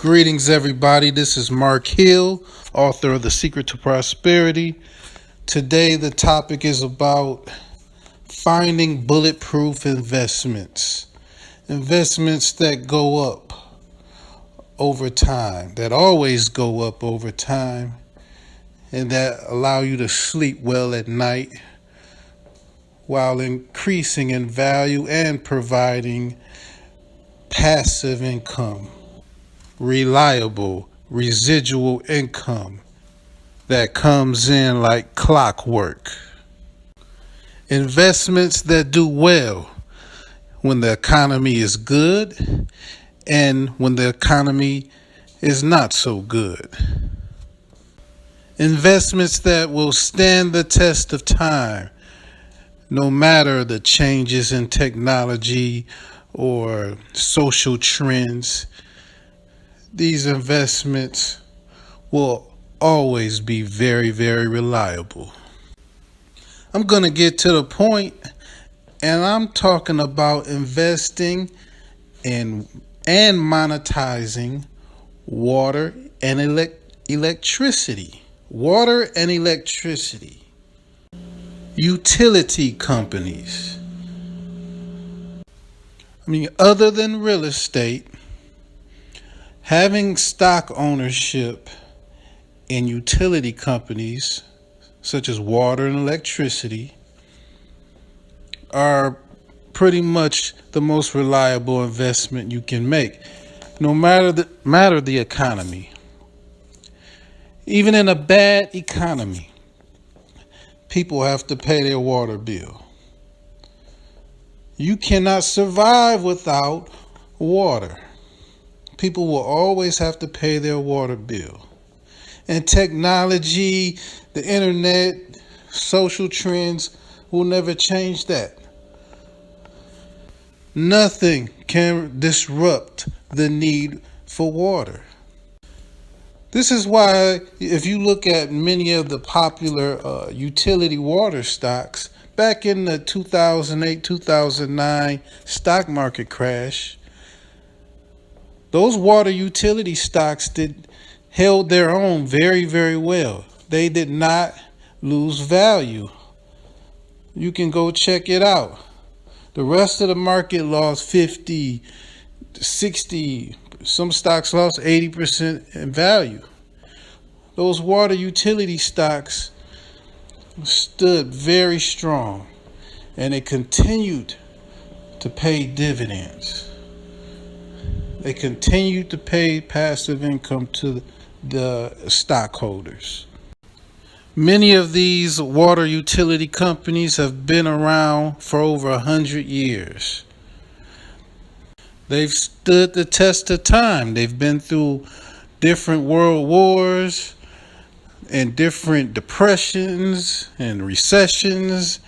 Greetings, everybody. This is Mark Hill, author of The Secret to Prosperity. Today, the topic is about finding bulletproof investments. Investments that go up over time, that always go up over time, and that allow you to sleep well at night while increasing in value and providing passive income. Reliable residual income that comes in like clockwork. Investments that do well when the economy is good and when the economy is not so good. Investments that will stand the test of time no matter the changes in technology or social trends. These investments will always be very, very reliable. I'm going to get to the point, and I'm talking about investing in and monetizing water and electricity. Water and electricity. Utility companies. Other than real estate, having stock ownership in utility companies such as water and electricity are pretty much the most reliable investment you can make, no matter the economy. Even in a bad economy, people have to pay their water bill. You cannot survive without water. People will always have to pay their water bill. And technology, the internet, social trends will never change that. Nothing can disrupt the need for water. This is why, if you look at many of the popular utility water stocks, back in the 2008-2009 stock market crash, those water utility stocks held their own very, very well. They did not lose value. You can go check it out. The rest of the market lost 50, 60, some stocks lost 80% in value. Those water utility stocks stood very strong, and they continued to pay dividends. They continue to pay passive income to the stockholders. Many of these water utility companies have been around for over 100 years. They've stood the test of time. They've been through different world wars and different depressions and recessions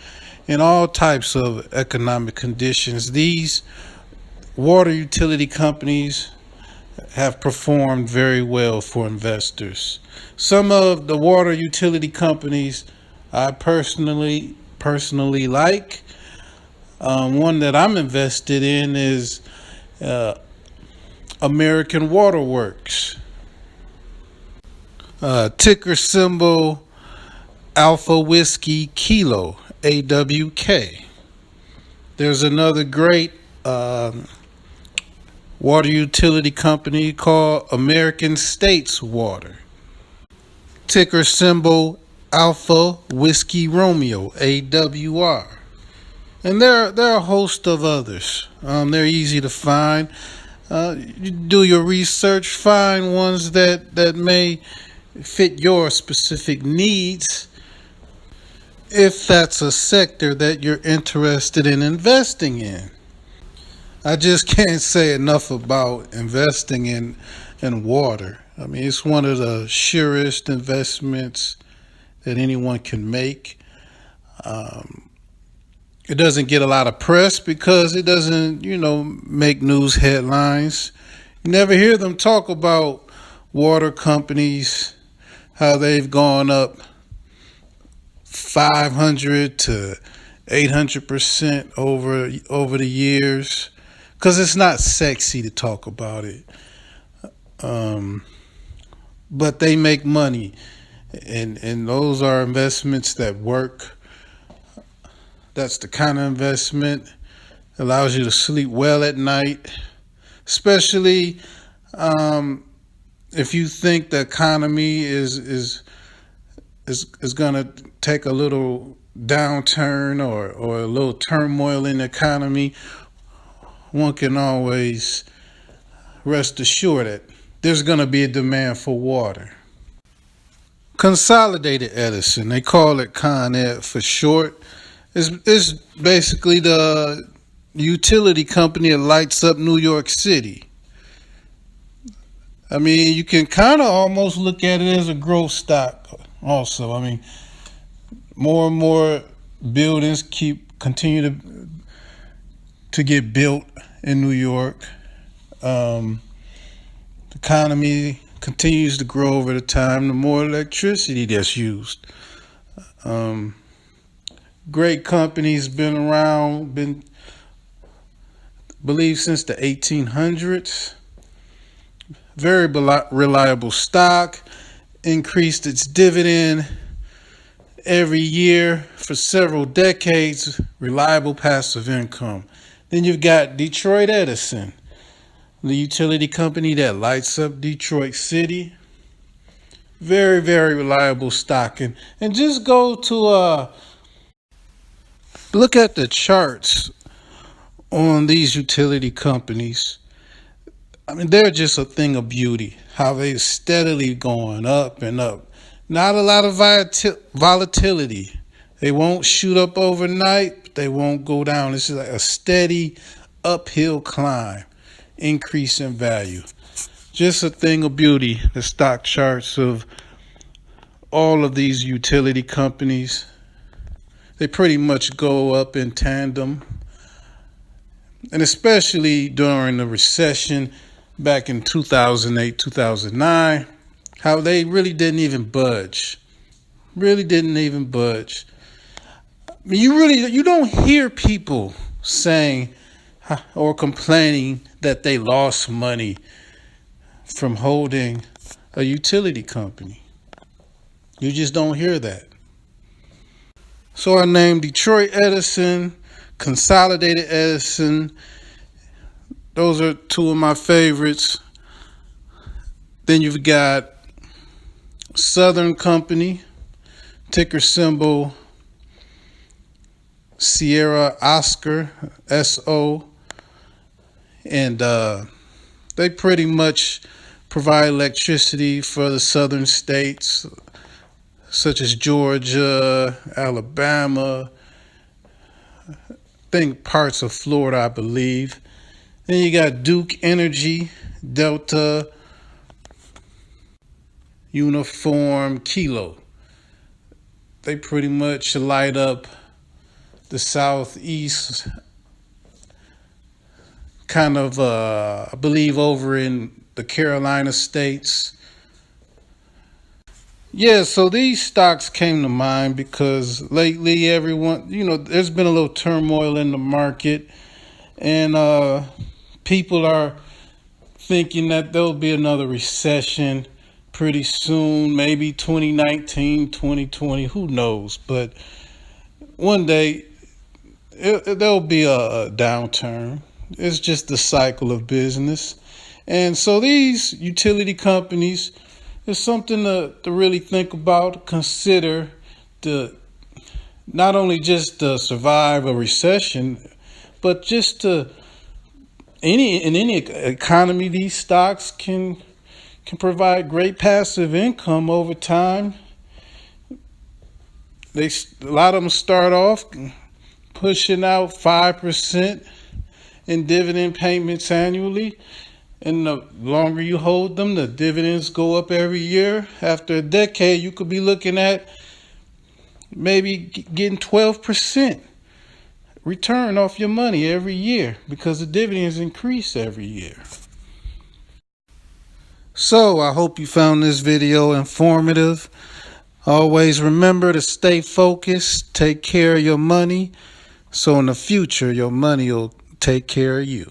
and all types of economic conditions. These water utility companies have performed very well for investors. Some of the water utility companies I personally like. One that I'm invested in is American Water Works. Ticker symbol Alpha Whiskey Kilo, AWK. There's another great water utility company called American States Water. Ticker symbol Alpha Whiskey Romeo, AWR. And there are a host of others. They're easy to find. You do your research, find ones that may fit your specific needs if that's a sector that you're interested in investing in. I just can't say enough about investing in water. It's one of the surest investments that anyone can make. It doesn't get a lot of press because it doesn't, make news headlines. You never hear them talk about water companies, how they've gone up 500 to 800% over the years, because it's not sexy to talk about it. but they make money, and those are investments that work. That's the kind of investment that allows you to sleep well at night, especially if you think the economy is going to take a little downturn or a little turmoil in the economy. One can always rest assured that there's going to be a demand for water. Consolidated Edison, they call it Con Ed for short. It's basically the utility company that lights up New York City. I mean, you can kind of almost look at it as a growth stock also. I mean, more and more buildings continue to get built in New York. The economy continues to grow over the time. The more electricity that's used. Great companies, been around, believe since the 1800s. Very reliable stock. Increased its dividend every year for several decades. Reliable passive income. Then you've got Detroit Edison, the utility company that lights up Detroit City. Very, very reliable stock. And just go to look at the charts on these utility companies. I mean, they're just a thing of beauty. How they steadily going up and up. Not a lot of volatility. They won't shoot up overnight, but they won't go down. It's like a steady uphill climb, increase in value. Just a thing of beauty, the stock charts of all of these utility companies. They pretty much go up in tandem. And especially during the recession back in 2008, 2009, how they really didn't even budge. Really didn't even budge. I mean, you don't hear people saying or complaining that they lost money from holding a utility company. You just don't hear that. So I named Detroit Edison, Consolidated Edison. Those are two of my favorites. Then you've got Southern Company, ticker symbol Sierra Oscar, SO. And they pretty much provide electricity for the southern states, such as Georgia, Alabama, I think parts of Florida, I believe. Then you got Duke Energy, Delta, Uniform, Kilo. They pretty much light up the southeast, kind of, I believe, over in the Carolina states. Yeah, so these stocks came to mind because lately everyone, there's been a little turmoil in the market, and people are thinking that there'll be another recession pretty soon, maybe 2019, 2020, who knows? But one day there'll be a downturn. It's just the cycle of business. And so these utility companies, it's something to really think about, consider, to not only just to survive a recession, but just to in any economy, these stocks can provide great passive income over time. A lot of them start off pushing out 5% in dividend payments annually. And the longer you hold them, the dividends go up every year. After a decade, you could be looking at maybe getting 12% return off your money every year because the dividends increase every year. So I hope you found this video informative. Always remember to stay focused, take care of your money, so in the future, your money will take care of you.